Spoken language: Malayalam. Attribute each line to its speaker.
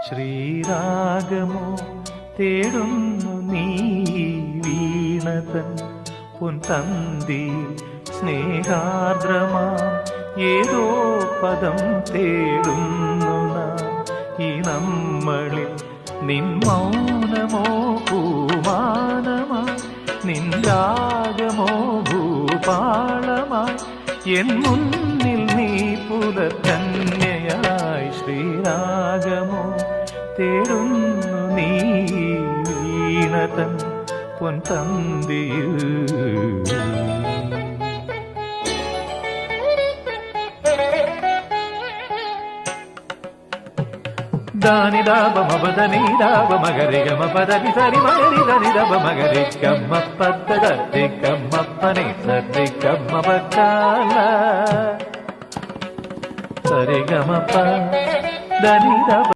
Speaker 1: ശ്രീരാഗമോ തേടുന്നു നീ വീണതൻ പൊൻതന്തിയിൽ സ്നേഹാർദ്രമാ ഏതോ പദം തേടുന്നു നാം ഈ നമ്മളിൽ നിൻ മൗനമോ പൂമാനമായി നിൻ രാഗമോ ഭൂപാളമായി എൻ മുന്നിൽ നീ പുലർക്കന്യയായി ശ്രീരാഗമോ തേടുന്നു നീ വീണതൻ പൊൻതന്തിയിൽ ದಾನಿ ದಾಬ ಮಬದನಿ ದಾಬ ಮಗರಿ ಗಮ ಪದನಿ ಸರಿ ಮಗರಿ ಧನಿ ದಬ ಮಗರಿ ಕಮ್ಮ ಪದ್ದ ದತ್ತಿ ಕಮ್ಮಪ್ಪನಿ ಸರಿ ಕಮ್ಮ ಬಕ್ಕಾಲ ಸರಿ ಗಮಪ ಧನಿ ದಬ